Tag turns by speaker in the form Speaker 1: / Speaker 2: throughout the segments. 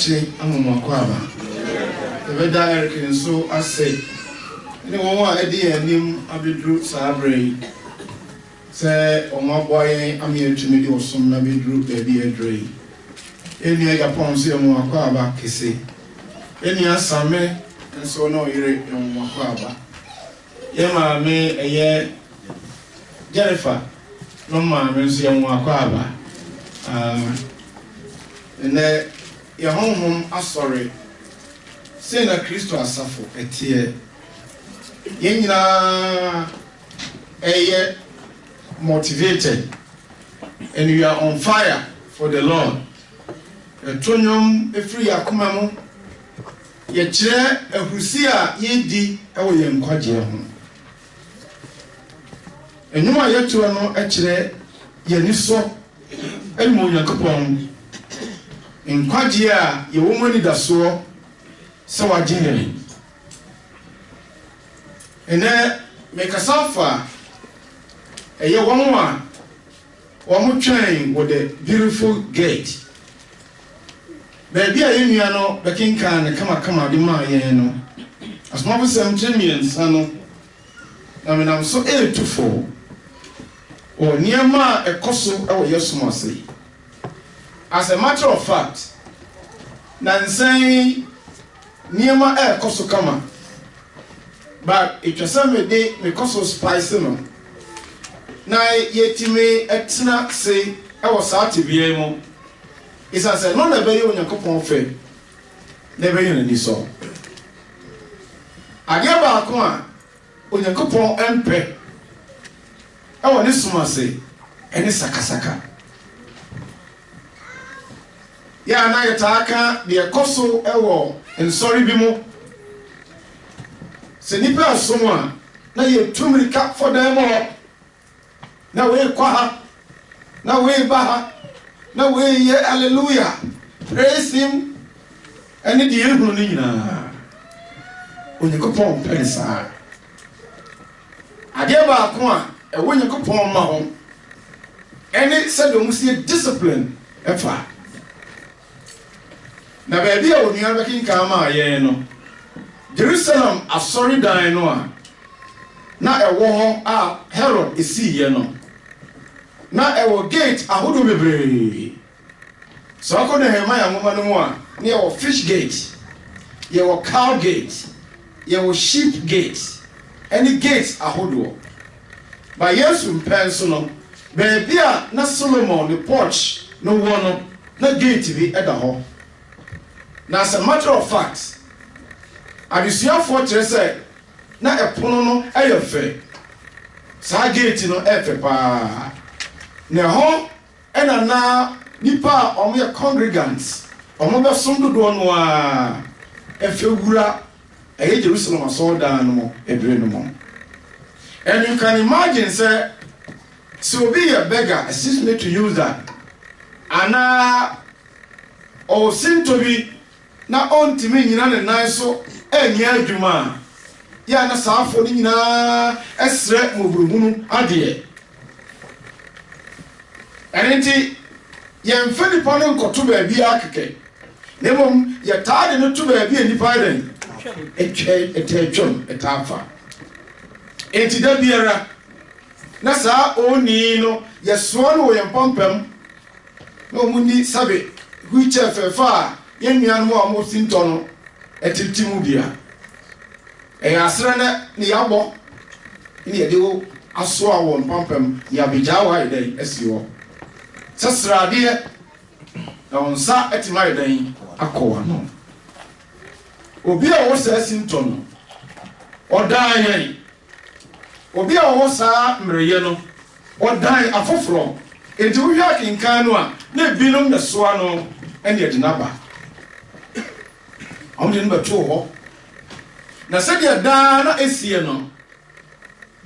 Speaker 1: achi amuma kwaba ebeda Eric nso ase ni won a edi anim abedru sabre se omaboye amietumi di osom na bedru baby edrei eni Japan se mu akwaba kese eni asame nso no yire mu akwaba ye ma me eye Jennifer no ma me nso ye mu akwaba ne ye honhom asori se na Kristo asafo etie ye nyina eye motivated and you are on fire for the Lord. Etonyom efri yakoma mu ye kire ahusi a ye di ewo ye nkwaje ho. Enuma ye to no e kire ye niso elmo yakopon nkwaje a ye wo mani daso se waje ne. Ene mekasafa eye wonwa womutwen with the beautiful gate. Baby a yenu no bekinka ne kama de ma yen no. Asmabo 17 million no. Na me nam so 824. O niema ekoso e wo Yesu ase. As a matter of fact, nansen niema ekoso kama. But it was some day me koso spice no. Na yetime etna se e wo saate bia mu isa se no na be ye Onyankopon fe na be ye ni so ade ba ko a Onyankopon empe e wo ni suma se eni sakasaka ya na yetaka de koso e wo ensori bi mu se nipa asom a na ye tumirika for them all. Na we kwa na we ba na we ye hallelujah praise him and the ehunu ni nyina Onyankopon pensa ade ba ko a e Onyankopon ma ho ene se do musie discipline efa na ba bia onua ba kinka ma ye no Jerusalem asori dan no a na ewo ho a Herod esi ye no na ewo gate ahodo bebre so akona Nehemia ngoma no mu a na ewo fish gate ye wo cow gate ye wo sheep gate any gate ahodo ba Yesu mpenso no baby a na Solomon the porch no wo no na gate bi eda ho na as a matter of fact abusuafo kire say na epono no eyefe sa gate no efe pa ne ho ena na nipa omo ye congregants omo be som dodo no a efe wura eye Jerusalem so dan no mo ebre no mo. And you can imagine say so be a beggar, excuse me to use that, ana o seem to be na on timi nyina ne nan so enya adwuma ya na saafo ni nyina esre moburuhunu ade. Enti yemfa nipa no nkoto ba bia akeke nemom ye taade no to ba bia nipa den etwem etafa enti da biara na saa oni no yeso no wo yempompam no muni sabe huiche fefa ye nuan mo amo sinto no etitimu bia asra na ne yabo ni ye de wo aso awo mpampam ya bigya wa idai asiwo sasrade na onsa etima idan akọwa no obi a wo sa sinto no odan yan obi a wo sa mreye no odan afoforo enti wo hwa kinkan no a na binom na soa no ene edinaba amde no beto ho na sede da na esie no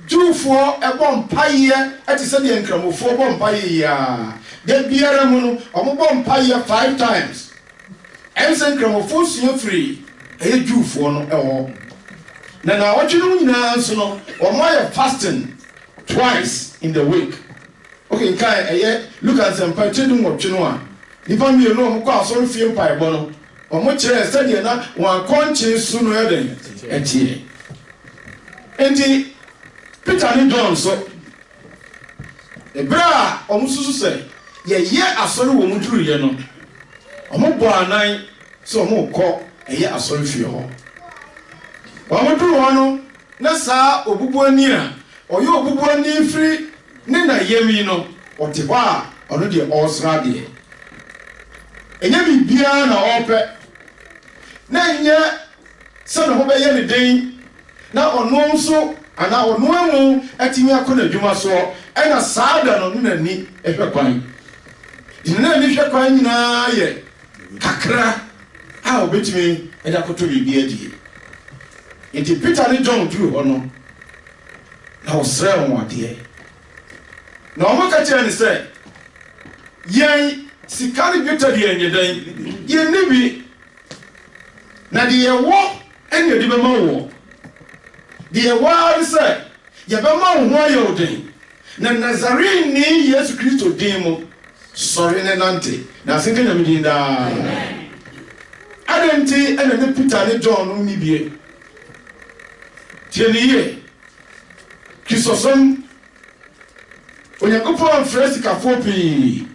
Speaker 1: Jufo ebom paye eti sede nkramofo bom paye ya de biara mu no omobom paye 5 times ense nkramofo sua free eye Jufo no ewo na wotwenu nyina nso no omoye fasting twice in the week. Okay, kai eye look at some pattern wotwenu a nipa mi no omko asoro fie mpae bo no ɔmo kyerɛ sɛdeɛ na wɔn akɔnkye so no yɛ den ɛteɛ enti Peter ne John so ebere a ɔmo susu sɛ yɛyɛ asɔre wɔ mu duruyɛ no ɔmo bɔ anan sɛ ɔmo kɔ ɛyɛ asɔre fie hɔ ɔmo duru hɔ no na saa obubuani a ɔyɛ obubuani firi ne na yɛmi no ɔte hɔ a ɔno deɛ ɔsra deɛ ɛnyɛ biribiara na ɔpɛ na nyɛ sɛ ne ho bɛyɛ ne den na ɔno nso ana ɔno amu atumi akɔ n'adwuma soɔ ɛna saa da no ne n'ani ɛhwɛ kwan ne n'ani hwɛ kwan nyinaa yɛ kakra a ɔbɛtumi ɛde akoto biribi adie nti Peter ne John duru hɔ no na ɔsrɛ wɔn adeɛ na ɔmo ka kyerɛ ne sɛ yɛn sika ne dwetɛ deɛ nyɛ dan yɛn ne bi na deɛ yɛwɔ ɛne yɛde bɛma wɔ deɛ yɛwɔ ara sɛ yɛbɛma wo ho ayɛ wo den na Nazarene Yesu Kristo din mu sɔre ne nante na asenka nyame din daa ade nti ɛna ne Peter ne John no ni bie tie ne yie Kristosom Onyankopɔn mfrɛ sikafoɔ pii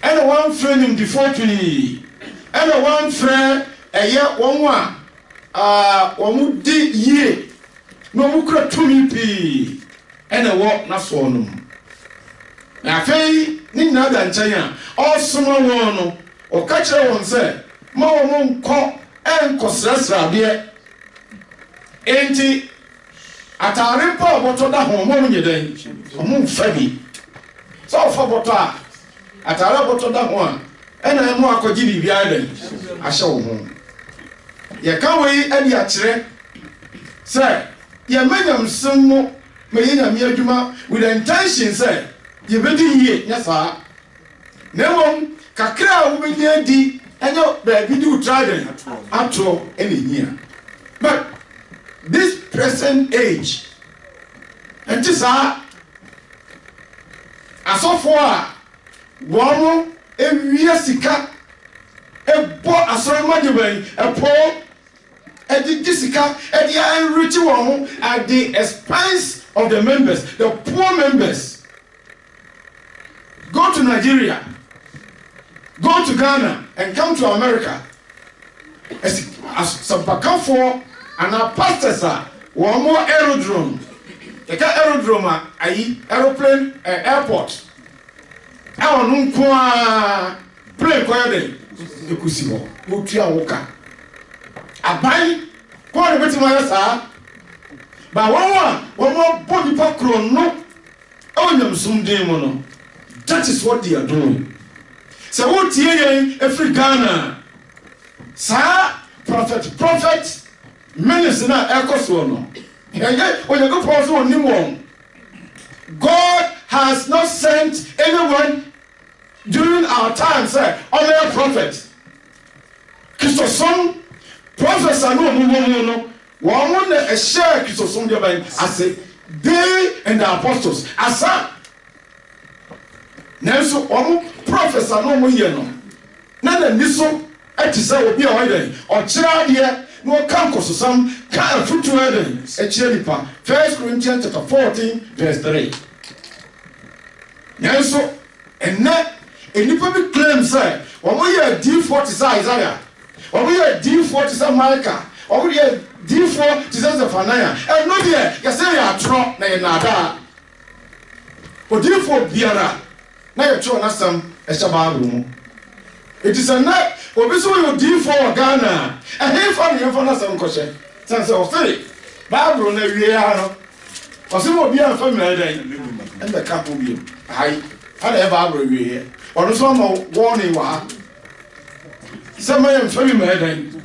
Speaker 1: ɛna wɔmfrɛ nimdifoɔ pii ɛna wɔmfrɛ ɛyɛ wɔn a wɔn di yie na wɔn kura tumi pii ɛna wɔ n'asoɔ no mu na afei ne nyinaa da nkyɛn a ɔsoma wɔn no ɔka kyerɛ wɔn sɛ ma wɔn nkɔ ɛnkɔsrɛsrɛ adeɛ enti atare mpa a bɔtɔ da ho ɔmo nyɛ dɛn ɔmo mfa bi sɛ ɔfa bɔtɔ a atare bɔtɔ da ho a ɛna ɛmo akɔgye biribiara dɛn ahyɛ wo ho yɛka wei ɛde akyerɛ sɛ yɛma nyamsɛm mo ma yɛ nyame adwuma with the intention sɛ yɛbɛdi yie nyɛ saa na mmom kakra a wobɛdi adi ɛnyɛ baabi de wo tra dɛn atoɔ ɛna nyia but this present age and this asɔfoɔ a wɔn ewia sika ebɔ asɔrɔmɔdi bɛn ɛpɔ ɛdi sika ɛdi ɛnrikyi wɔn ho at the expense of the members, the poor members. Go to Nigeria, go to Ghana, and come to America. As some pakafo and our pastors are one more aerodrome. The aerodrome ayi aeroplane airport. Awo nunkwa plane koya de ekusi ho. Otua woka. Abai ko ne beti ma yasa. Ba one more body pack no. Onyam sumden mo no. That is what they are doing. So what tie every Ghana. Sa prophet minister na ekoso no. God has not sent anyone during our time, sir, only a prophet. Christosom, prophets are no. One a share Christosom, I say, they and the apostles. Asa. Nanso, prophets are no more here. None of this so, I say, will be a way or child here. No come some kind of fruit to heaven. A chelipa. 1 Corinthians chapter 14, verse 3. Now so, and that a nipple claims say, or we are D4 to Isaiah, or we are D4 to Micah, or we are D4 to Zephaniah, and no dear, Yasaya trot na nada. Or D4 Biara, now you're throwing us some Eshababu. It is a night. Obiso yo D4 Ghana. And he found him for some question. Sense of say, Bible na wie no. Ose mo bia fa me dan. And the couple be. Ai, ada Bible wie. Ono so mo warning wa. Some man fa me dan.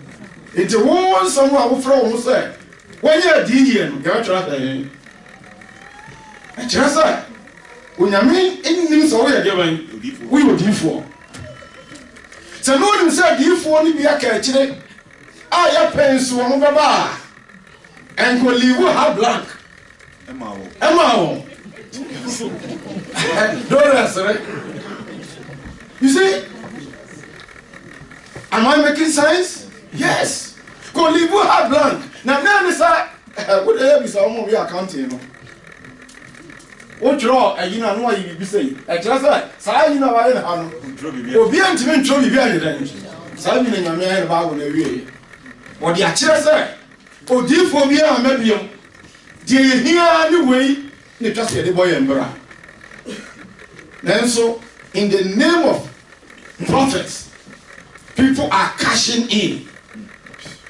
Speaker 1: It won some wo fro wo say. When you di here no, get try say. I just say, onyame nnim so wo ye de ban. We wo D4. So no one said you for me be a catcher. I pens to one baba and could leave her blank. Emma. Don't answer it. You see, Am I making sense? Yes. Go leave her blank. Now, is that what the hell is our movie accounting? What draw a you know what you be saying? I just say, you know, I will be intimate trouble behind the Simon and your man about the way. What the actual say? Oh, dear for me, I may be. Dear, here anyway, you just get the boy and bra. Then so, in the name of prophets, people are cashing in.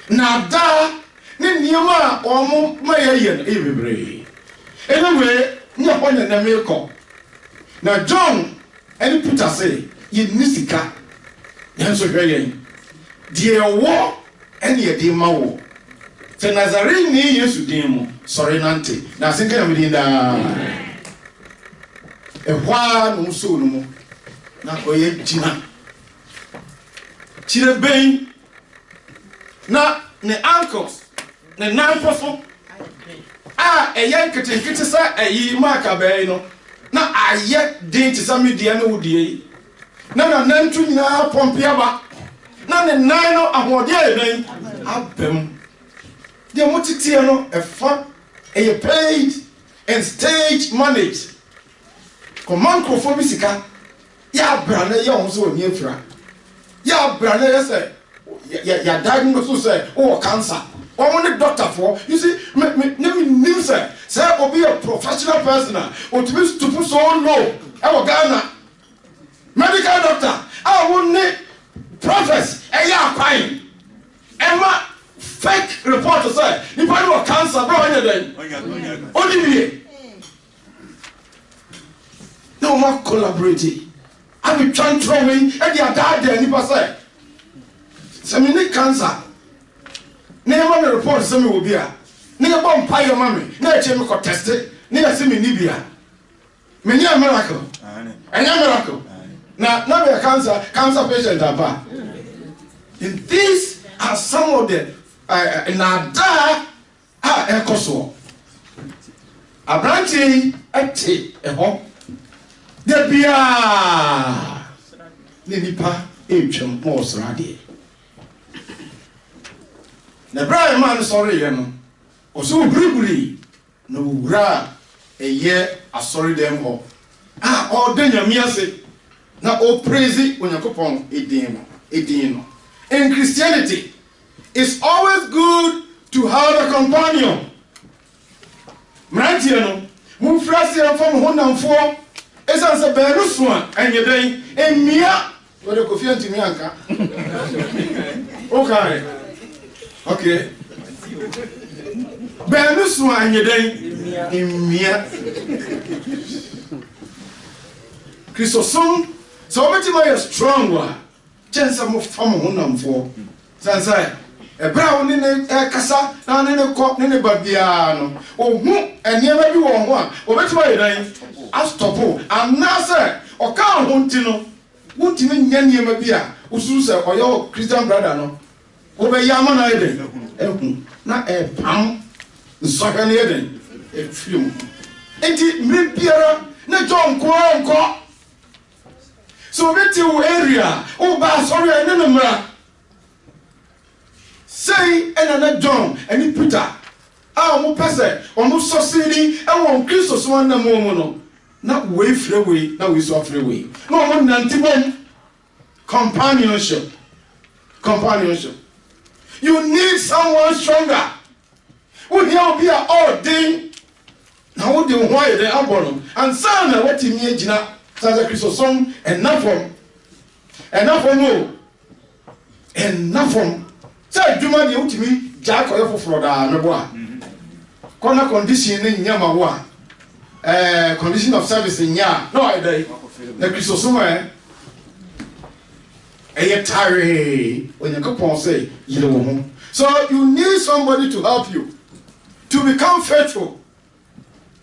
Speaker 1: Now, that, Nima or my every anyway, no one in the miracle. Now, John and Peter say, you nisika. Then so again, dear war, and ye dear Mao. The Nazarene ni Yesu demo, sorry, Nanti. Now, think I'm within the. A while no so no more. Na oye Gina. Chire ben. Na ne uncles, ne nanfofo. A young kitten sa a ye marka bay no. Na aye din ti sami dia no wudie. Na nantu nyina pompiaba. Na ne nan no ahode ben abem. Dia motitie no e fa e paid and stage managed. Command crofo sika ya brana ya won so oni afira ya brana ya say ya diagnose so say oh cancer one the doctor for you see me news say obi a professional person o to be to so low e wo Ghana medical doctor I won ne prophets e ya kwan e ma fake report say ni pa no cancer bro onye den only no more collaborating. I be trying to throw in, and your dad there, Nipa say. Some need cancer. Never the report, some will be here. Never bomb pie your mommy, never change me tested, never see me Nibia. Many a miracle. And a miracle. Now, a cancer patient are bad. And these are some of the Nada Ecoso. A branching at tea, a home. There be a Nipa ancient most radi. The Brian man sorry, or so briefly, no ra a year, I sorry them all. All then your music. Now, all praise it when you go on a demo. In Christianity, it's always good to have a companion. Mantiano, move frasian from Honam 4. Esa se benu suan enye den emia we de kofi antimi anka okay benu suan enye den emia Christosom so meti my strong wa chance mo fam honamfo sansa e bra woni ne kasa na ne ko ne babia no ohu eniema bi wo ho a obeti my dan astopo anase oka honti no wontimi nya niema bi a usuru se oyo Christian brother no wo be yama na eden ehu na e pam nsɔhwɛ ne eden e film enti mre biara na John ko so beti wo area wo ba sorry ene no mra say ena John eni Peter a mo pese o mo sosini e won Kristo so na mo no na we freeway na we so freeway no mo nantibom companionship you need someone stronger who here be all day na wo de ho aye de abono and sana wati mi agina sanza Kristo so enough say djuma de utimi ja koyo foforo da no bo a kona condition ni nyama wo a condition of service nya no I dey na Kristo so tire when you come say you know so you need somebody to help you to become faithful,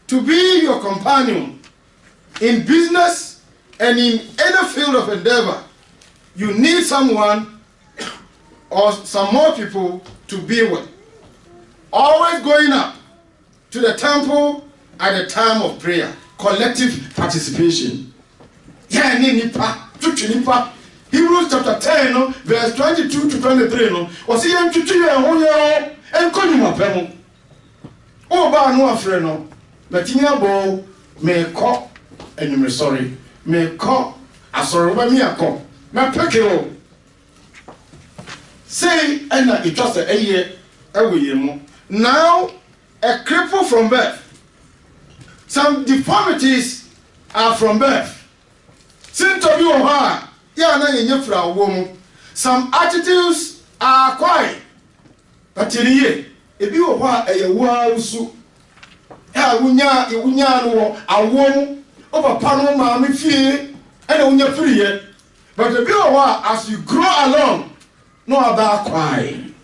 Speaker 1: to be your companion in business and in any field of endeavor. You need someone or some more people to be with. Always going up to the temple at the time of prayer. Collective participation. Yeah, nipa, Hebrews chapter 10 no verse 22 to 23 no was say yen tutu ye ho ye enko nyuma pemo o ba no afre no batinya bo me ko enumre sorry me ko asoro ba mi akọ na peke o say ena it was a year ewe mu now a cripple from birth. Some deformities are from birth. Since to you are ya na nyefra wo. Some attitudes are acquired. But in here, if you are a wusu, ya wunya no awom over pano ma me fie and unya free. But if you are as you grow along, no other acquired.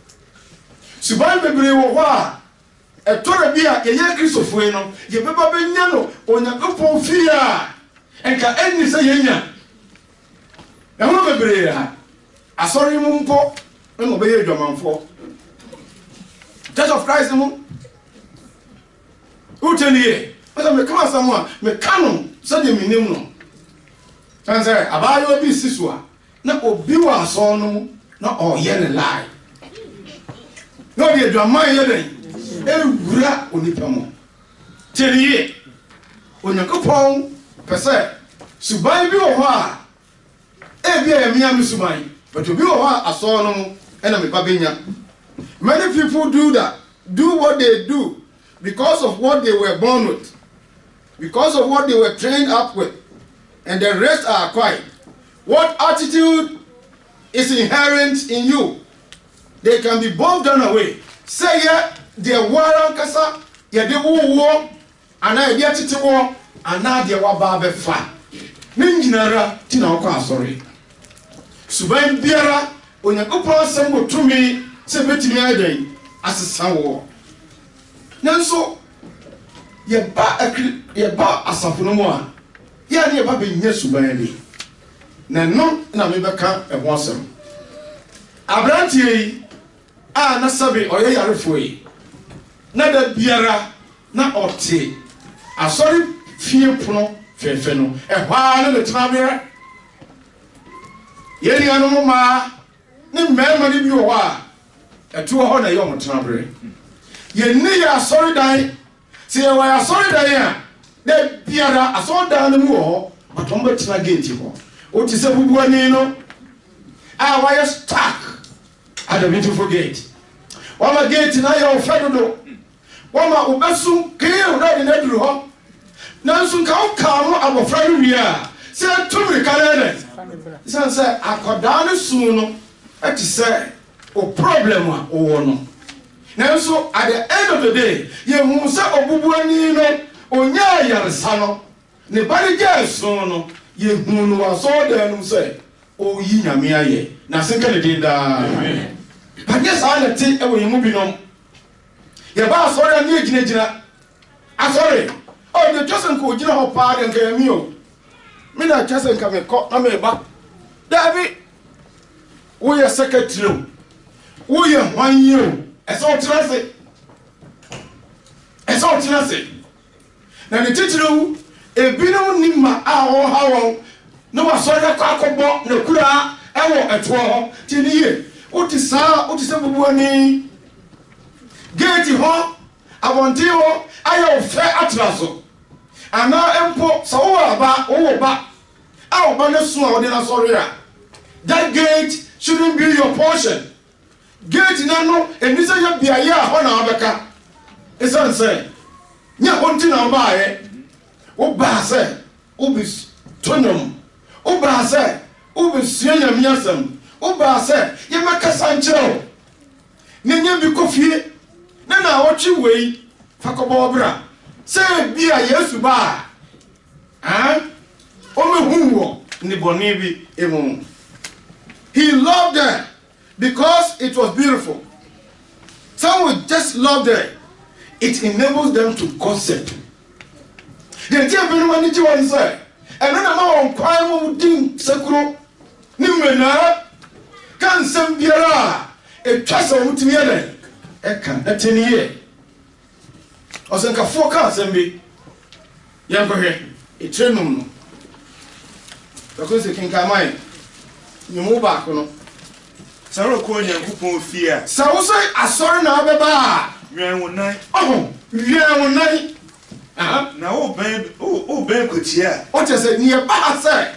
Speaker 1: Suban bebre wo wa e tore bia ye Christopher no ye beba benya no Onyankopon fie a enka enni se yenya e ho bebre ya asori mu mpo no be ye dwamanfo Church of Christ mu utenie asa me kama samwa me kanu se de minim no sanse abayo bi siso a na obi wa aso no na oye ne lie no de dwaman ye den ewura onipamo teriye Onyankopon pese suban bi wo ho a bia ya miya suban but obi wo ho aso no ena me babenya. Many people do what they do because of what they were born with, because of what they were trained up with, and the rest are acquired. What attitude is inherent in you? They can be both done away. Say yeah, they warran kasa, yeah, they wo, and I get it war, and now they were barbe fa. Ninjinara, Tina Oka, sorry. Suban Biara, when you go past some to me, say, Betty Mayday, as a sour. Nanso, ye ba a sapunomoa, ya near Baby Yesubayani. Nano, na mebeka a wassom. Abranti. Na sabi oye yarefoi na da biara na ote asori fie pono fefe no ehwa na le tnabere ye ni anu ma ni mema ni bi wo a etu ho na ye o tnabere ye ni ya asori dan se ye wa asori dan a da biara asori dan mu ho matomba tna gate ho o ti se bubuani no wa ye stuck at the beautiful gate. Wama gate na ya ofedodo. Wama ubesu kiyo na ni neduru ho. Nansu nka ukamu abofra no wia. Se tumri kalene. Isan se akoda no su no ati se o problem a owo no. Nansu at the end of the day, ye hu se obubuani no onya yaresa no. Ne bari je so no ye hu no aso da no se o yi nyame aye. Na senka ne din da. Amen. But yes, I let away moving on. Your boss, sorry, I'm here. I'm sorry. Oh, the Justin could you know party and get me. Me not Justin come and call me back. David, we are secretary. We are 1 year. It's all transit. It's all transit. Now the teacher, a bino nima, how no one saw the cockabo, no kura, I want at 12 till the year. Utisa bubuani gate ho awonte ho ayo fe atraso ana empo so wo ba no so a wode na sorry a that gate shouldn't be your portion. Gate na no enisa ya biaye a ho na obeka isan say nya honti na ba ye wo ba say ubis tonom wo ba say ubis yenya miasam Oba se ye makasa nkyerɛw nenye bi kofie na wotwe wei fakobo bra se bia Yesu ba o mehu wo ni boni bi emu. He loved them because it was beautiful. Some would just love them. It enables them to gossip. The tia bi no mani ji won say eno na ma won kwan mu din sekuro ni mena kan sem biara e twasa mutimi eden e kan eteniye osenka fo kan sem bi yankohwe e trenum no because king kamai nyumu ba kono
Speaker 2: Saro ko Nyankopɔn fie a
Speaker 1: sa wo say asɔre na abeba
Speaker 2: wɛn wo nan
Speaker 1: oh wia wo nan
Speaker 2: na wo ben kotia
Speaker 1: o te say ni e ba ha say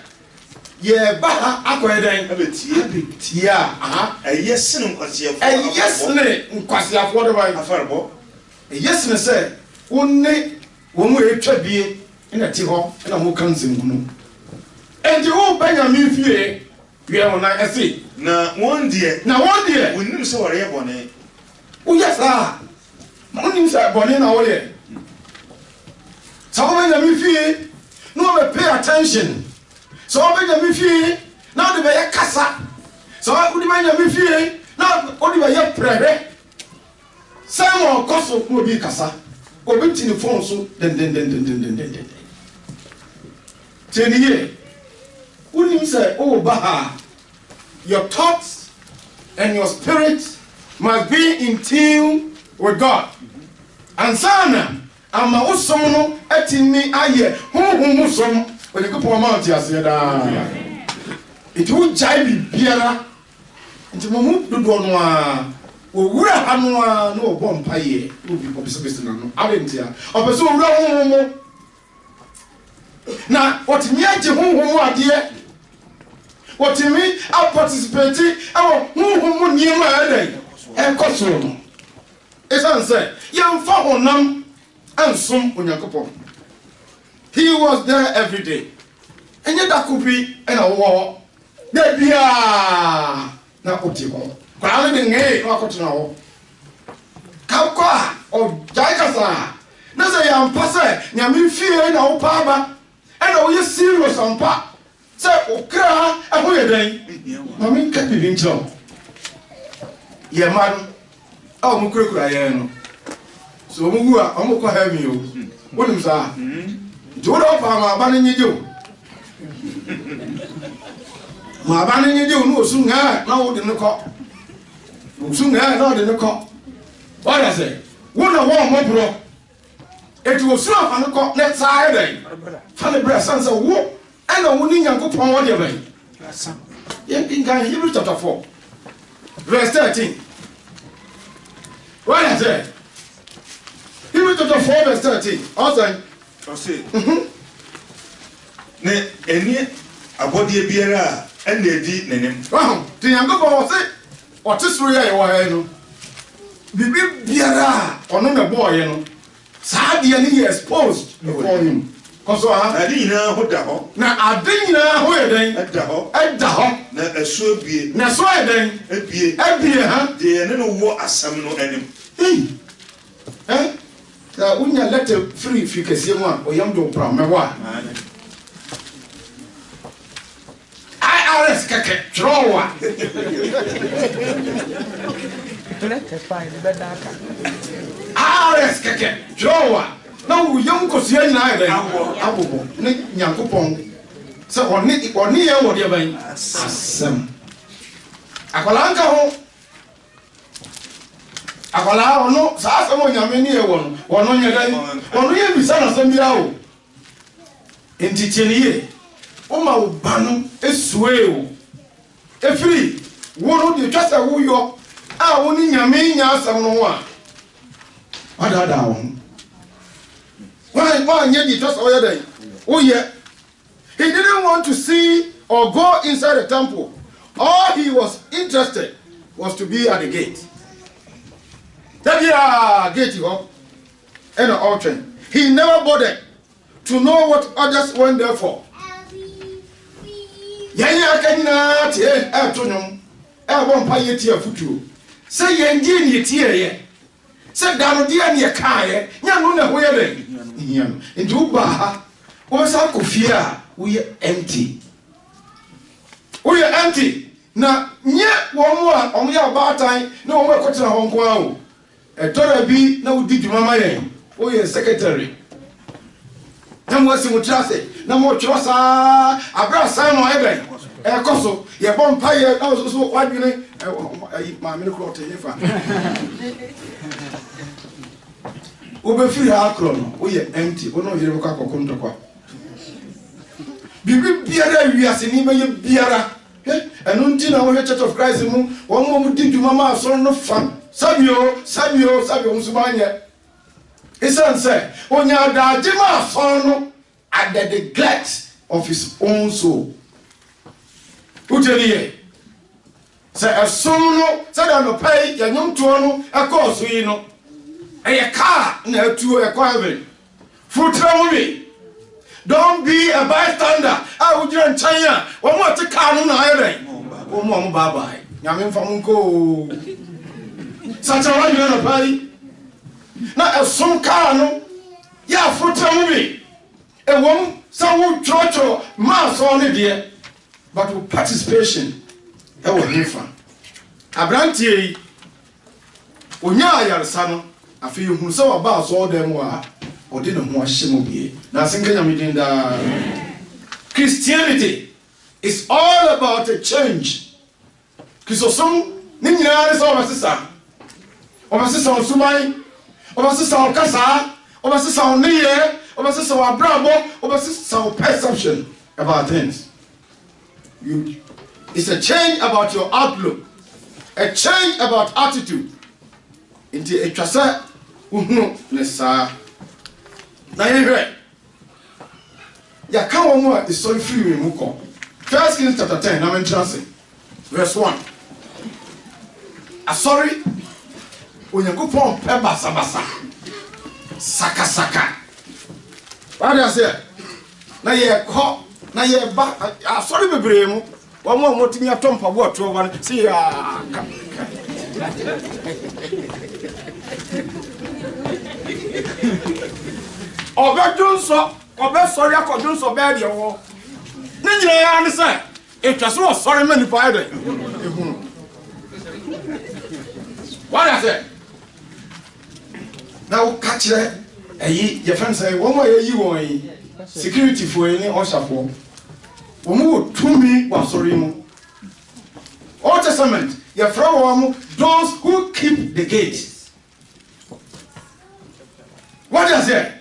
Speaker 1: ye ba ha akoye den
Speaker 2: abetia yes ne nkwasiafo
Speaker 1: yes ne nkwasiafo de ba
Speaker 2: afarbo
Speaker 1: yes ne say wonne wo mu etwa bie ina ti ho ina mo kan zinkunu enti wo Benjamin fie wia wo nan ese
Speaker 2: na won die wonim se wore ye bone
Speaker 1: o yes ah wonim se bone na wo ye so Benjamin fie no be pay attention so Benjamin fie na de be ye kasa so wo de Benjamin fie na wo de be ye prere Simon koso mo bi kasa obi tini phone so den teniye wonim se o ba ha your thoughts and your spirit must be in tune with God. And sana ama usom no atimi aye honhom usom we dey go for mount ase da. It will jai biara. Nti mo mu dodo no a owura ha no a no obo mpaye obi obisebesi na no arentia. Obeso owura honhom na otimi age honhom ade what me I participate who near my head and costume. It's answer. Young for honam and some on your he was there every day. And yet that could be in a war. There be a now put you on. Crowding a crocodile. Kauka or Jaikasa. Now say I'm passer, Yamin fear and our papa. And all you serious on pa. Say okra ahoye den mami ka bi ncho ye man o mu kura ye no so mu gu a o mu ko ha mi o wonim sa joro fa ma ba ni nyeje o ma ba ni nyeje o no osu nga na wo de ne ko osu nga na wo de ne ko what I say wo na wo mo bro eti osu afa ne ko ne sa den fa ne bra san say wo and the winning Yankopon what you mean. In Hebrews chapter 4, verse 13. What I said? Hebrews chapter 4, verse 13. Also,
Speaker 2: ne any abodi biara and they did nenem.
Speaker 1: Wow, the Yankopon say, what is real? You are no. Bibi biara or no boy, you know. Sadly, he exposed before him. Koso ha
Speaker 2: adina ho da ho
Speaker 1: na adina ho eden
Speaker 2: da ho
Speaker 1: na
Speaker 2: eso bie
Speaker 1: na so eden
Speaker 2: ebie
Speaker 1: ha
Speaker 2: de ne no wo asam no anim
Speaker 1: ta unya letter free fikese mu a oyam do pra mewa IRS keke trowa letter fine be daka IRS keke trowa na wo yam kosia nyina ede abobo ne Nyankopon se oni ye wo de ban asem akola nka ho akola ono sa asem onyame ne ye wo no ono nye dan ono ye bisa na asem bia o enticheniye o ma wo banu esue o efiri wo no de twasa wo yo a wo ni nyame nya asem no ho a wadada wo why you just oh yeah. Oh yeah. He didn't want to see or go inside the temple. All he was interested was to be at the gate. That gate you go and the altar. He never bothered to know what others went there for. Yanya kanina tie tonyo won paye tie futuo. Say yenje ni tie ye. Say dano dia ni ka ye. Nya no na ho ye den. Into Uba, was our kofia, we are empty. We are empty. Now, yet one more on your bar time, no more cotton Hong Kong. A dollar be no did you, Mamma, we are secretary. No more simultaneously, no more chosa, a brass Simon Eben, a cosso, your bonfire, I was also what you know, my middle Ube free akron, we are empty. We no hear what Bibi biara wiase ni me biara. ɛno nti na wɔhwɛ Church of Christ mu wɔn mu di dwuma ma asɔre no fa sabio nso ba nyɛ ɛsiane sɛ onya adagye ma asɔre no at the neglect of his own soul. Uteliye. Say a soul, said on the pay, your young tuano, a course we know. A car, no to a quiet. Fruit me. Don't be a bystander. I would you in China. One more to car on island. Oh, mom, bye bye. Yamin from go. Such a one you're a party. Not a soul car, no. Yeah, fruit me. A woman. Some church or mass on it there, but with participation, that will be fun. Abranti, Unya Yarsano, I feel who saw about all them were or didn't want Shimobi. Now, thinking of meeting the Christianity is all about a change. Kisosum, Nina is our sister, our sister on Sumai, our sister on Kasa, our sister on Nia. Over our bravo, over our perception about things. It's a change about your outlook, a change about attitude. Into a trasa, nessa. Now you hear. Ya come more is so free in Muko. 1 Kings chapter 10, I'm in transit. Verse 1. Sorry. When you go for peba sabasa. Saka. What I say? Na ye ko, na ye ba. Sorry bebree mu. Wo mo motimi atom pa bo to one. See ya. Obedunso, sorry akodunso be de wo. Ni nyina ya ne say, etwaso sorry mani pa de. Ehunu. What I say? Now catch it. Ayi your friend say one more yi won security for any usher for omo tumi wa sorry mu Old Testament your friend those who keep the gate. What does it?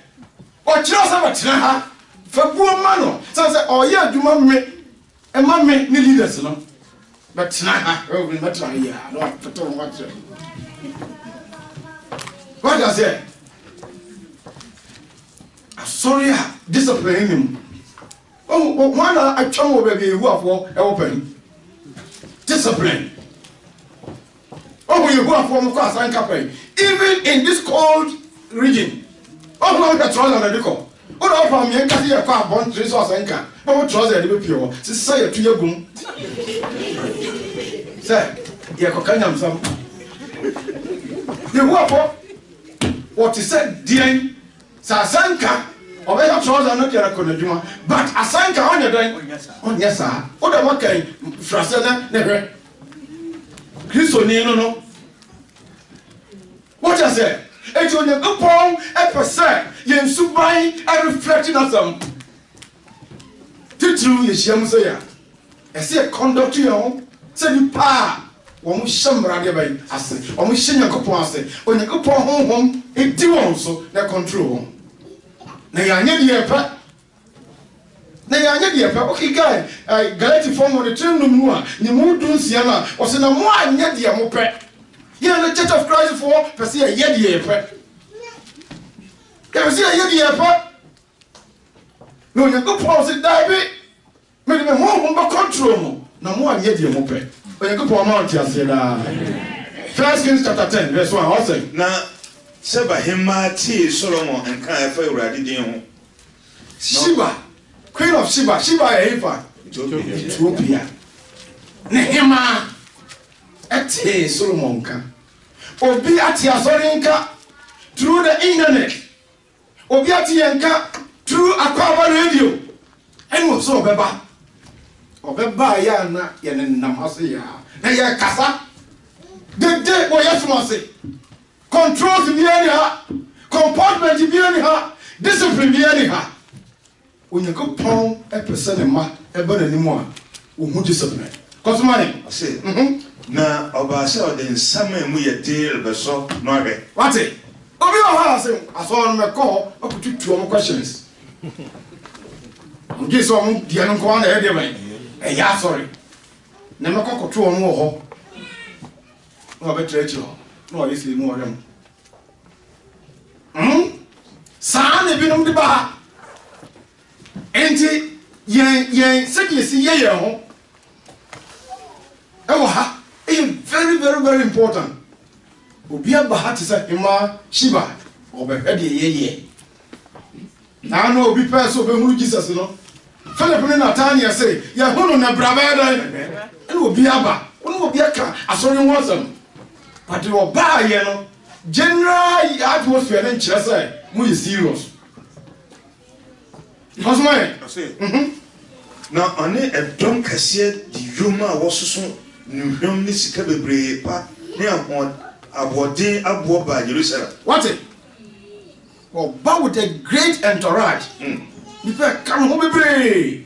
Speaker 1: O chiro say batina ha fa buo ma no say o ye adwuma me e ma me ni leaders no batina ha o bi batina ya no photo what does it? Sorry, discipline him. Oh, why not? I come over here who are for open discipline. Oh, you go from class and campaign. Even in this cold region. Oh, no, that's all on the deco. Oh, no, from here, because you're quite born to resource and can. But what trouser the pure? Say to your goon. Sir, you're cooking some. You work for what is said, dear. Sasanka, or better trouser not your conjuma, but Asanka on your day. Oh, yes, sir. What am I saying? Frasana, never. Christo, what I say? It's on your upon a percent, yen subai, and reflecting on some. True, yes, young say. I see a conduct to you, say you pa. When we sham radically, I say, when we sing a couple, I say, when you go home, it do also the control. Nay, I need your pet. Nay, I need your pet. Okay, guy, I got it from the two no more. You moved to Siena, was in a more and yet the amopet. You are the Church of Christ for, per se, a yet the pet. Can you see a yet the pet? No, you go pause it, David. Maybe the more control. No more and yet the amopet. When you go for a mount, I said, 1 Kings chapter 10, verse 1, I'll say. Now, Seba Hima T. Solomon and Kayafa Radidion. Sheba, Queen of Sheba, Eva, Ethiopia. Nehema at Solomon. Obi at Yasorinka through the internet. Obi at Yanka through Aquaba radio. And was so Beba. Obeba yana namase ya na ya kasa the day boy yasmase controls bi ani ha comportment bi ani ha discipline bi ani ha Onyankopon e pese ne ma e ba nanimu a wo hu discipline kosmane ase na obase o den sama mu ye deal beso no abe wate obi o ha ase aso no me ko akututu o questions ngi so mu dia no ko na e de ban. Yeah, sorry. na mekɔkɔto wɔn wɔ hɔ na wɔbɛtrɛ akyi hɔ na wɔyɛ sɛ mu ɔrɛ mu saa na ebinom de ba ha enti yɛn sɛdeɛ si yɛ yɛn ho ɛwɔ ha ɛyɛ very very very important obi aba ha te sɛ Hema Shiba ɔbɛhwɛ deɛ yɛyɛ na no obi pɛ so obɛhunu Jesus no Philip ne Nathaniel sɛ yɛhunu na brabɛɛ dɛn ɛna obi aba ɔno obi aka asɔre ho asɛm but ɔbaa yɛ no general atmosphere ne nkyerɛ sɛ mo yɛ serious ɔsoma
Speaker 2: na ɔne ɛdɔm kɛseɛ di yom a wɔsoso nuhwam ne sika bebree pa ne aboɔden aboɔ ba Jerusalem.
Speaker 1: What it? Ɔba with a great entourage. Nipa kan ho bebree.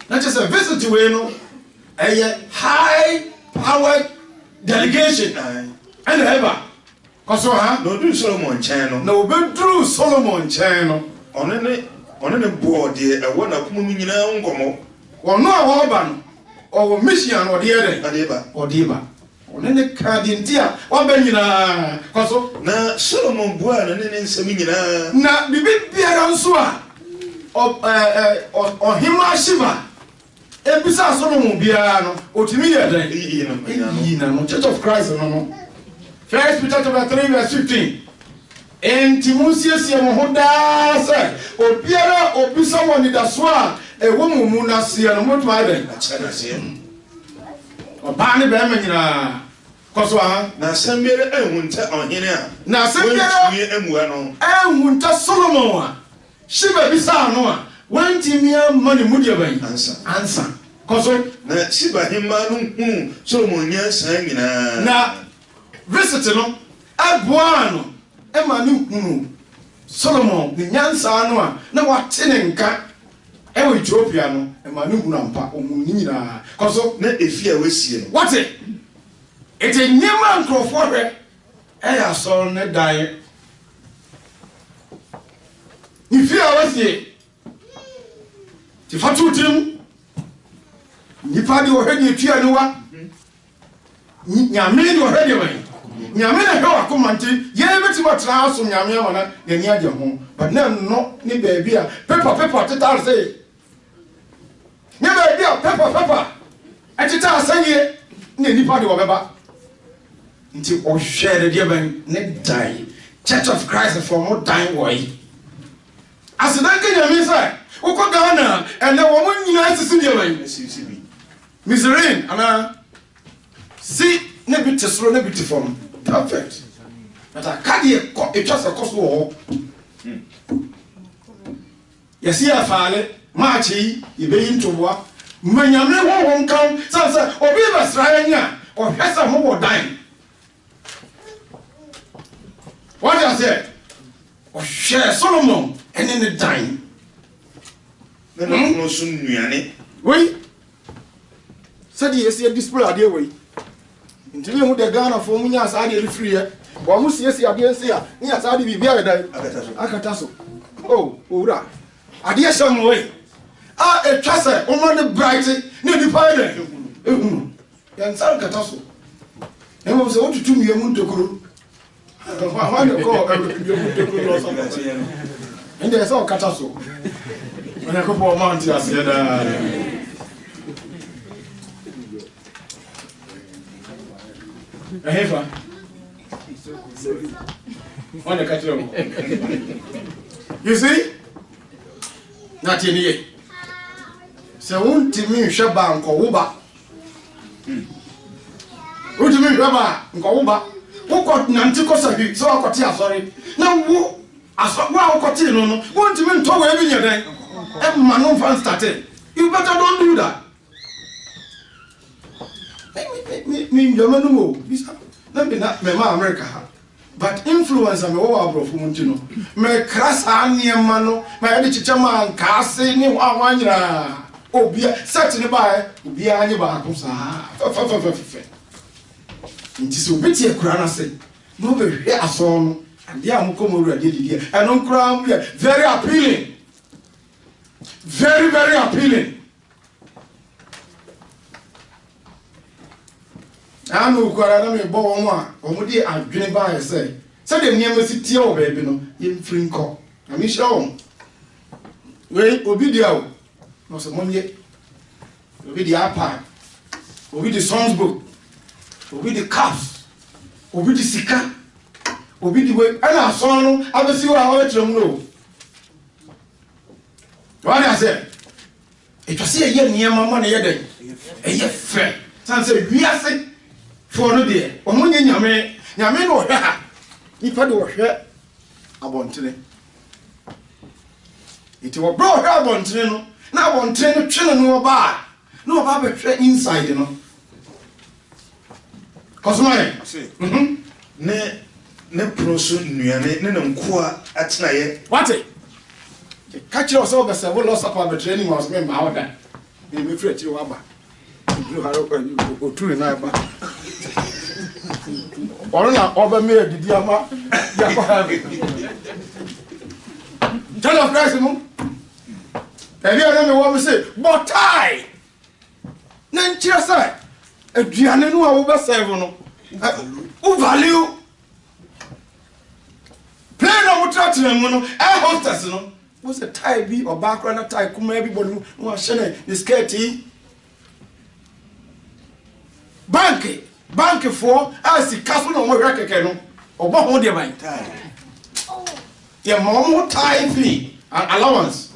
Speaker 1: Na kyerɛ sɛ visit wei no ɛyɛ high powered delegation ɛna ɛba kɔsɔ ha.
Speaker 2: Na ɔduru Solomon nkyɛn no.
Speaker 1: Na ɔbɛduru Solomon nkyɛn no.
Speaker 2: ɔne ne boɔ deɛ ɛwɔ n'akoma mu nyinaa nkɔmmɔ.
Speaker 1: Ɔno a wɔba no ɔwɔ mission ɔde yɛ dɛ. Ɔde ba. Ɔne ne ka deɛ nti a waba nyinaa kɔsɔ.
Speaker 2: Na Solomon buaa no ne nsɛm nyinaa.
Speaker 1: Na bibi biara nso a Hema Shiba ebisa Solomon biara no otimi yɛ dɛ. Yi na no Church of Christ no. 1 Peter chapter 3 verse 15. Enti mu siesie mo ho daa sɛ obiara obisa wɔ nidaso a ɛwɔ mu na seɛ no mo tuma dɛ. Ɔbaa ne bɛrima nyinaa kɔsɔ ha.
Speaker 2: Na asɛm biara ɛnhunta ɔhene a.
Speaker 1: Na asɛm biara
Speaker 2: ɛmua no.
Speaker 1: ɛnhunta Solomon a Shiba bisa no a wantimi ama ne mu deɛ bɛn. Ansa. Kɔsɔ.
Speaker 2: Na Shiba hema no hu Solomon nyansa nyinaa.
Speaker 1: Na visit no ɛboa no ɛma ne hunu Solomon ne nyansa no a na wate ne nka ɛwɔ Ethiopia no ɛma ne hunu ampa ɔmu ne nyinaa kɔsɔ.
Speaker 2: Na efi a wasie no.
Speaker 1: Wate ete nyɛma nkurɔfoɔ hwɛ ɛyɛ asɔre ne dan ifi a wasie ti fatu tim nipa de ɔhwɛ ne etua ne wa nyame de ɔhwɛ de bɛn nyame na hwɛ wakoma nti yɛn bɛti wɔtena aso nyame wɔ na n'ani agye ho but na no ne baabi a pepa teta sɛ ne baabi a pepa ɛteta asɛnyɛ ne nipa de wɔbɛba nti ɔhwɛ de deɛ bɛn ne dan Church of Christ for mo dan wɔ yi asedan ka nyame sɛ wokɔ Ghana ɛnɛ wɔn mo nyinaa sisi deɛ bɛn Misraim ana si ne bi te soro ne bi te fam perfect but akadeɛ kɔ etwa sɛ kɔ so wɔ hɔ yɛsi afaale maakye yi yɛbɛyi ntoboa manyame honhom kan sɛ obi bɛsra yɛn a ɔhwɛ sɛ mo wɔ dan wɔde sɛ ɔhwɛ Solomon ɛne ne dan
Speaker 2: na no so nnuane
Speaker 1: wei sɛdeɛ yɛsi display adeɛ wei nti ne hu de Ghana fo mu nya saa de refree yɛ wɔn mu siesie adeɛ nse a ne nya saa de biribi ayɛ dan akata so oh owura adeɛ hyɛ mo wei a etwa sɛ ɔmo ne bright ne nipa yɛ ehunu yɛn nsa akata so ɛmo sɛ wotutu mi emu ntokuro hwan de kɔ emu ntokuro lɔ sɔfɔ ɛnde ɛsɛ ɔkata so ɔnyɛ kɔpɔ ɔmo anti aseɛ daa. Ehefa. One catch you see? Not in here. So won't me shaba and Kouba. Won't me rubber and Kouba? Who got Nanticosa? So I got here, sorry. Now, who as well got in on won't even talk every day. And Manon fan started. You better don't do that. Me German let me not me America but influence me wo abro fu muntino me krasa niema no me de chichama nkase ni wa nyira obia set ne bae obia anye ba ko sa fe nti so beti ekura na se no be hwe aso no ade a mo komoru ade didi e no nkura am very appealing very appealing I know Guarana born one, or would you have dreamed by say? So the near city of baby, no, in Frinco. I mean, show. Wait, Obidio, no, some money. Obi the apart, Obi the songs book, Obi the cups, Obi the sika, Obi the way, and I saw I will see what I want to know. What I said, it was a year near my money a day, a year fair. Some say, we are sick for no day, or money in your man, or her. If I do her, I want to. It was brought her on to now on 10 children no bar. No, Papa, inside, you know. Cause my,
Speaker 2: ne proso nuane ne nkoa atena ye.
Speaker 1: What it? Catch yourself as a loss of our training was me, my order. You may fret you about. You have go to an eye. Or not over me, the Diama. Tell us, President. Have you ever what we say? But I. Nanchia say, a Gianenu over 7. Who value? Plain of Tottenham, air hostess, no. Was a tie B or background tie, come everybody who was sharing the skirty. Bank for I see castle on my record, or what hold your mind tie. Your mom tie fee and allowance.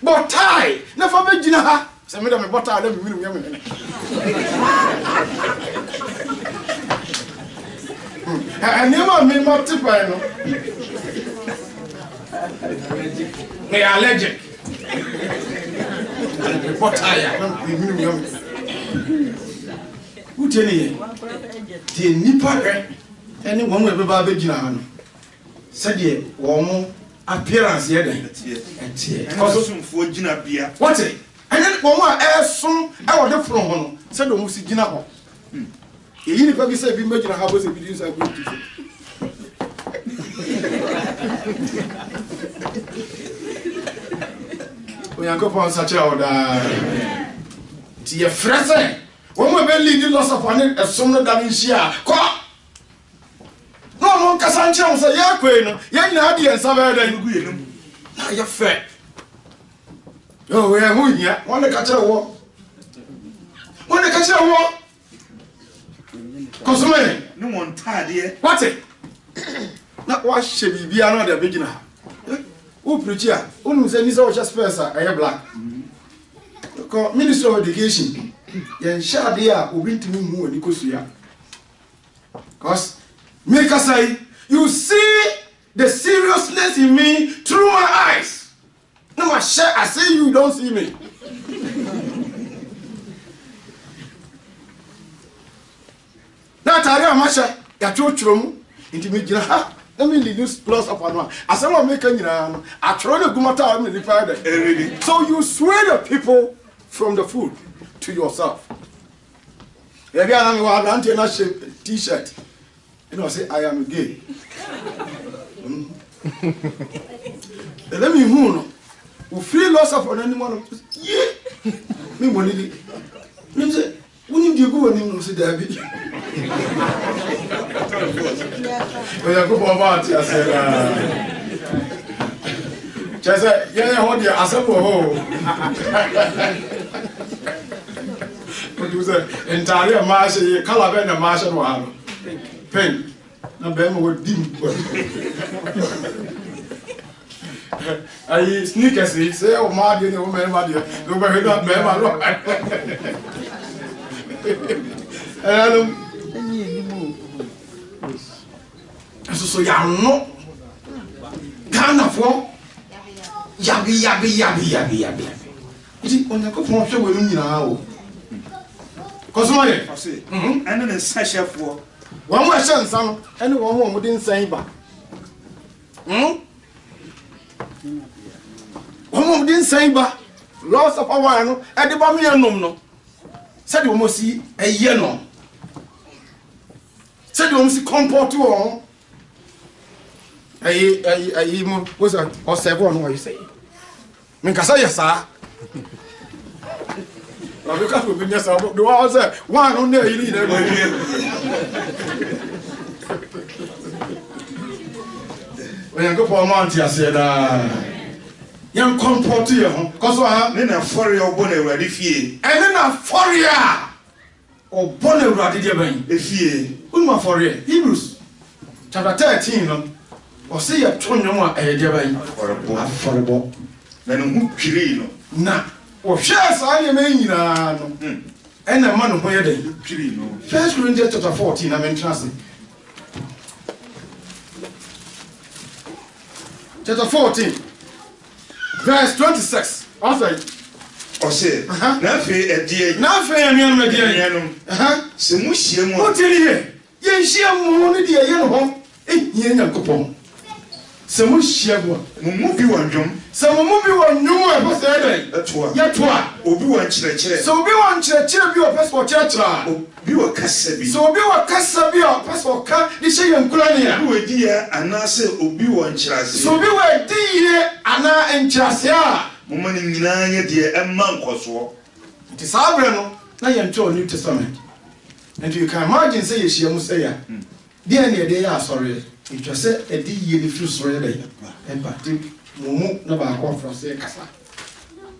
Speaker 1: But tie, never made dinner. Some of them bought out of the women. I never made my tip. They are allergic. But who tell you? The nipper, anyone will be Babajina. Said ye, warm appearance here.
Speaker 2: Also for Gina Bia.
Speaker 1: What's it? And then one more air soon, I was the from home. Said the Musi Gina. You never said, be making a house of videos. I go to. We are going such a order. Tia Fresse. When we will lead the loss of one as sooner than in Shia. Qua. No one can say, yeah, Queen, young Nadia and Savannah. Now you're fair. Oh, we are moving here. Want to catch a war? Want to catch a war? Consumer.
Speaker 2: No one tired here.
Speaker 1: What's it? Not what should be another beginner. Who preacher? Who said this was just person? I am black. Minister of Education. Yan Shadia will bring to me more because we are. Because, make us say, you see the seriousness in me through my eyes. No, I say you don't see me. Now, Taria Masha, Yachotrum, intimate. Let me leave this plus upon one. As someone making I try to go out and repair them. So you sway the people from the food to yourself. If you are a t-shirt, you know, say, I am gay. Let me move. We feel loss of anyone. Yeah. Me money. Me say, we need to go and him say David. When I go for party, I said, just say, yeah, hold your assemble. Producer entirely marshal, color and a marshal one. Pen. No, Ben would dim. I sneakers, say, oh, Marty, no man, Marty, no matter not man. So, you know, Ghana for Yabi. Is on the cup from show with you now? Because my, and then Sasha for one more chance, son, and one more within saying back. One more didn't say back. Loss of a while, and the Bamian no. Said you must see a year no. Said you must see comport to all. I was a or 7 what you say. Minkasa, yes, sir. Because we've been just about the walls there. One on there, you need everything. When you go for a month, I said, young comfort here, because
Speaker 2: then a foreigner born already fear.
Speaker 1: And then a foreigner or born already given.
Speaker 2: A fear.
Speaker 1: Uma foreigner. Hebrews chapter 13, or say a tongue a given for a boy.
Speaker 2: Then who kill
Speaker 1: na o hwɛ saa nneɛma nyinaa no ɛna ma no ho yɛ dɛ 1 Corinthians chapter 14 na mentena ase chapter 14 verse 26 ɔsɛ
Speaker 2: na afei ɛdeɛ
Speaker 1: na afei anuanom ɛdeɛ
Speaker 2: sɛ mu hyia mu
Speaker 1: a wotiri yɛ yɛnhyia mu no deɛ yɛ no hɔ ɛhia Nyankopɔn sɛ mu hyia mu a
Speaker 2: mu bi wɔ ndwom
Speaker 1: sɛ mu bi wɔ nnwom a ɛpɛ sɛ ɛdɛn yɛtoa
Speaker 2: obi wɔ nkyerɛkyerɛ
Speaker 1: sɛ obi wɔ nkyerɛkyerɛ bi a ɔpɛ sɛ ɔkyerɛkyerɛ a
Speaker 2: obi wɔ kasa bi
Speaker 1: sɛ obi wɔ kasa bi a ɔpɛ sɛ ɔka de hyɛ yɛn nkura ne a
Speaker 2: obi wɔ di yɛ anaasɛ obi wɔ nkyerɛase
Speaker 1: sɛ obi wɔ adi yie anaa nkyerɛase a
Speaker 2: moma no nyinaa nyɛ deɛ ɛma nkɔsoɔ
Speaker 1: nti saa berɛ no na yɛntwerɛ New Testament and you can imagine sɛ yɛhyia mu sɛ yɛ deɛ ne yɛde yɛ asɔre ɛtwa sɛ ɛde yie ne firi soro yɛ dɛ ɛba de mumu na baako afra sɛ kasa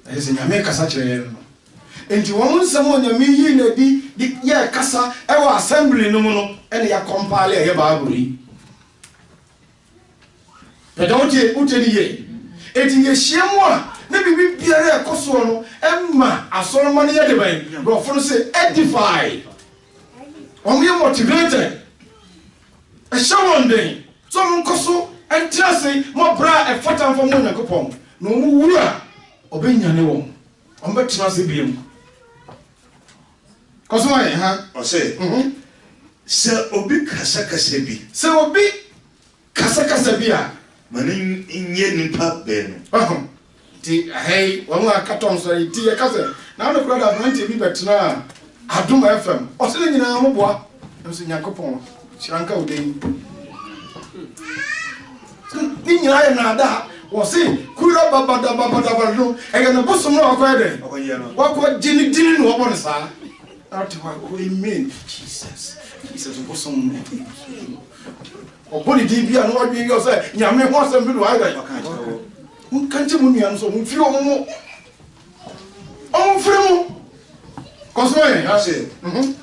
Speaker 1: ɛyɛ sɛ Nyame kasa kyerɛ yɛn no enti wɔn nsɛm a Nyame yi na di yɛ kasa ɛwɔ assembly no mu no ɛna yɛ compile ɛyɛ Bible yi pɛtɛ wote ni yɛ enti yɛhyia mu a na bibi biara ɛkɔ soɔ no ɛma asɔrɔma no yɛ de bɛn borɔfo no sɛ edify wɔn yɛ motivated ɛhyɛ wɔn den so wɔn nkɔ so ɛntena se mɔbra ɛfata mfa mu Nyankopɔn na wɔn wuru a ɔbɛnyane wɔn bɛtena se biem kɔso ayɛ ha
Speaker 2: ɔsɛ sɛ obi kasakasa bi a ma ne nyɛ nipa bɛɛ no
Speaker 1: ti hey wɔn a katɔn so yi ti yɛ kasa na wɔn kura da aberante bi bɛtena Adom FM ɔsɛ ne nyinaa mo boa nso Nyankopɔn hyiranka wo den ni nyinaa yɛ nada wɔse kura babada no ɛyɛ no bosom no ɔkɔyɛ dɛ wɔkɔ gyini no wɔbɔ ne saa ate hɔ amen Jesus bosom no ɔbɔ ne din bia no wadwe yɛ sɛ Nyame ho asɛm bi no ayɛ dɛ monkankyɛ mu nua no so momfiri ɔmo mo ɔmomfiri mu kɔso ɛ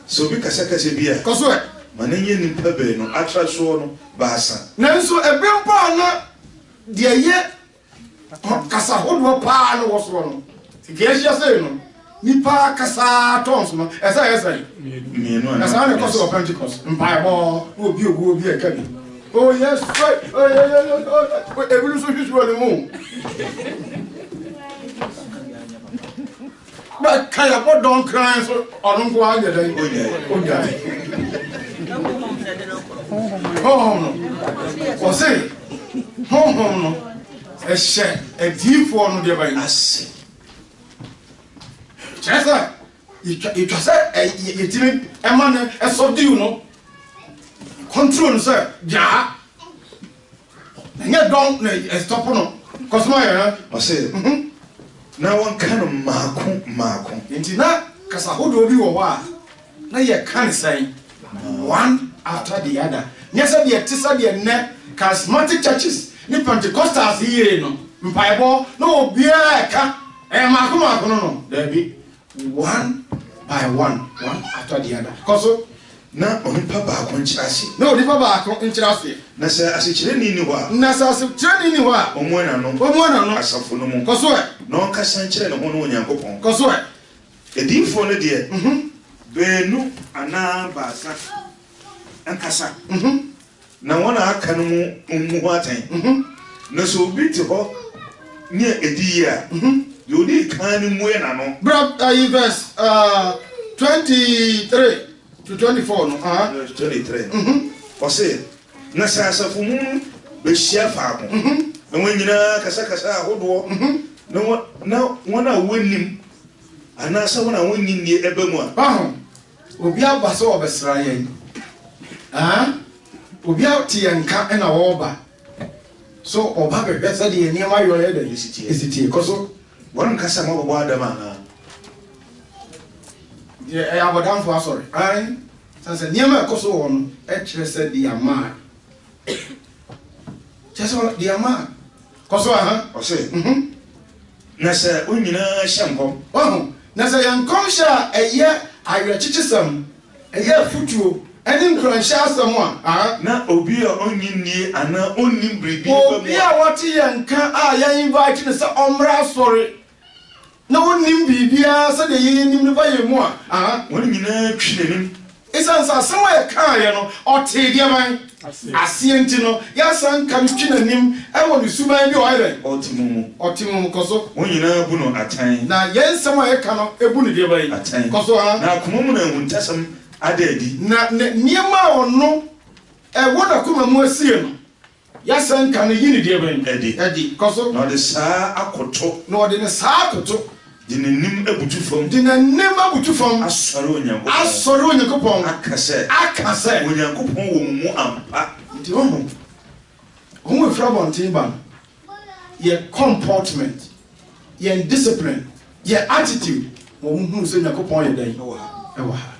Speaker 2: sɛ obi kasakasa bi a
Speaker 1: kɔso ɛ
Speaker 2: ma ne nyɛ nipa bɛɛ no atra soɔ no baasa
Speaker 1: nanso ɛbɛ mpo a na deɛ yɛ kasa hodoɔ paa no wɔ soɔ no sika ahyia sɛ no nipa kasa tɔn so no ɛsɛ yɛ sɛ
Speaker 2: mmienu
Speaker 1: na saa ne kɔ so wɔ Pentecost mpaebɔ na obi ɛka bi oh yes right ebi nso hwehwɛ wɔ ne mu but kaya bɔ dɔn kran so ɔno nko agye dɛ ogyae honhom no ɔse honhom no ɛhyɛ adiifoɔ no deɛ bɛyɛ
Speaker 2: ase
Speaker 1: kyerɛ sɛ yɛtwa sɛ yɛtumi ɛma no ɛsɔ diw no control no sɛ gyaa ɛnyɛ dɔn na ɛstɔpo no kɔsoma yɛ
Speaker 2: ɔse na wɔnka no maako
Speaker 1: nti na kasa hodoɔ bi wɔ hɔ a na yɛka ne sɛn one after the other nyɛ sɛ deɛ te sɛ deɛ nnɛ charismatic churches ne Pentecostals yie no mpaebɔ na obiara ɛka ɛyɛ maako no no daabi one by one after the other kɔso
Speaker 2: na onipa baako nkyerɛ ase
Speaker 1: na onipa baako nkyerɛ ase
Speaker 2: na sɛ asekyerɛni ni hɔ a
Speaker 1: ɔmo ɛnano
Speaker 2: asafo no mu
Speaker 1: kɔso ɛ
Speaker 2: na ɔnkasa nkyerɛ ne ho no Onyankopɔn
Speaker 1: kɔso ɛ
Speaker 2: ediifoɔ no deɛ beenu anaa baasa nkasa na wɔn a aka no mu ho atɛn na sɛ obi te hɔ nyɛ edi yie a deɛ odi kan no mu ɛnano
Speaker 1: verse 23 to 24 no
Speaker 2: 23 ɔse na sɛ asafo mu bɛhyia faako na wɔn nyinaa kasakasa ahodoɔ na wɔn a wɔnnim anaasɛ wɔn a wɔnni nie ɛbɛ mu a
Speaker 1: obi aba sɛ ɔbɛsra yɛn obi ate yɛn nka ɛna wɔreba so ɔba bɛhwɛ sɛdeɛ nneɛma yɛ ɔyɛ dɛ ɛsitie kɔ so
Speaker 2: wɔn nkasa ma ɔbɛbɔ adam anaa
Speaker 1: abɔdamfo asɔre ae sanse nneɛma ɛkɔ so wɔ no ɛkyerɛ sɛ diama kyerɛ sɛ diama kɔ so aha
Speaker 2: ɔsɛ na sɛ onyinaa hyɛ nkɔm
Speaker 1: ɔho na sɛ yɛn nkɔmhyɛ a ɛyɛ awerɛkyekyesɛm ɛyɛ afutuo ɛne nkuranhyɛ asɛm a
Speaker 2: na obi a ɔnyi anaa ɔnnim biribi
Speaker 1: obi a wɔte yɛn nka a yɛn invite ne sɛ ɔmmra asɔre na ɔnnim biribiara sɛdeɛ yɛnim no ba yɛ mu a
Speaker 2: wɔn nyinaa twi n'anim
Speaker 1: ɛsiane sɛ asɛm a yɛkaa no ɔtee deɛ man aseɛ nti no yɛasa nka no twi n'anim ɛwɔ ne suban bi ɔyɛ ɔte mu kɔ so
Speaker 2: wɔn nyinaa bu no atan
Speaker 1: na yɛn nsɛm a yɛka no ɛbu ne deɛ ban
Speaker 2: atan
Speaker 1: kɔ so
Speaker 2: na akoma mu na ahuntasɛm ada adi
Speaker 1: na nneɛma a ɔno ɛwɔ n'akoma mu asie no yɛasa nka no yi ne deɛ ban adi kɔ so
Speaker 2: na ɔde saa akoto
Speaker 1: na ɔde ne saa akoto
Speaker 2: de n'anim abutu fam
Speaker 1: de n'anim abutu fam
Speaker 2: asɔre onyankopɔn aka sɛ onyankopɔn wɔ mu ampa
Speaker 1: nti ɔho ɔmo efra bɔnten ba no yɛ comportment yɛ discipline yɛ attitude wɔn mu hu sɛ onyankopɔn yɛ dɛn ɛwɔ ha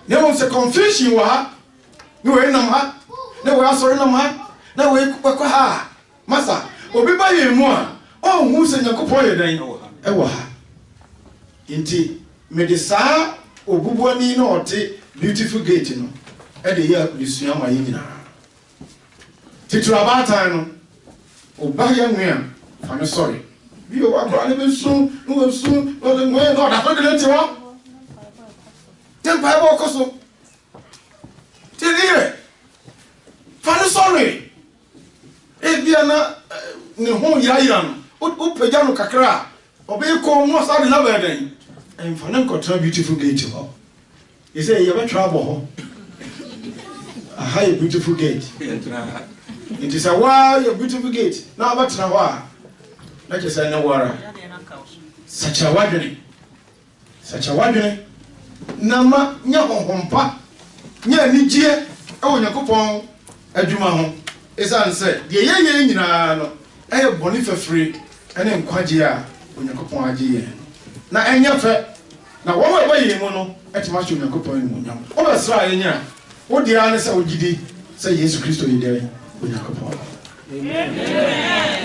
Speaker 1: na wɔn sɛ confusion wɔ ha na wɔyɛ nam ha na wɔyɛ asɔre nam ha na wɔyɛ kɔkɔ ha masa obi ba yɛ mu a ɔnhu sɛ onyankopɔn yɛ dɛn ɛwɔ ha nti mede saa obubuani na ɔte beautiful gate no ɛde yɛ adesua ma yɛ nyinaa titiri abaatan no ɔba yɛ nwe a fa me sɔre bi o wakora ne bɛsu ne wɔsu na ɔde nwe na ɔda so de ne te hɔ ne mpaebɔ ɔkɔ so te ne yɛ fa ne sɔre ebia na ne ho yirayira no wopagya no kakra a ɔbɛyɛ kɔn mu asa de na bɛyɛ dɛn ɛmfa ne nkɔtena beautiful gate hɔ yɛsɛ yɛbɛtwa abɔ hɔ aha yɛ beautiful gate nti sɛ waa yɛ beautiful gate na wabɛtena hɔ a na kyɛ sɛ ne wara sakyɛ wadwene na ma nyɛ honhompa nyɛ anigyeɛ ɛwɔ Nyankopɔn adwuma ho ɛsiane sɛ deɛ yɛyɛ nyinaa no ɛyɛ bɔne fɛfiri ɛne nkwagye a Onyankopɔn agye yɛn na ɛnyɛ fɛ na wɔn a ɛbɛyɛ mu no ɛtumi ahyɛ Onyankopɔn animuonyam wɔbɛsra yɛn a wodi ara ne sɛ wogyidi sɛ Yesu Kristo yɛ dɛn Onyankopɔn. Amen.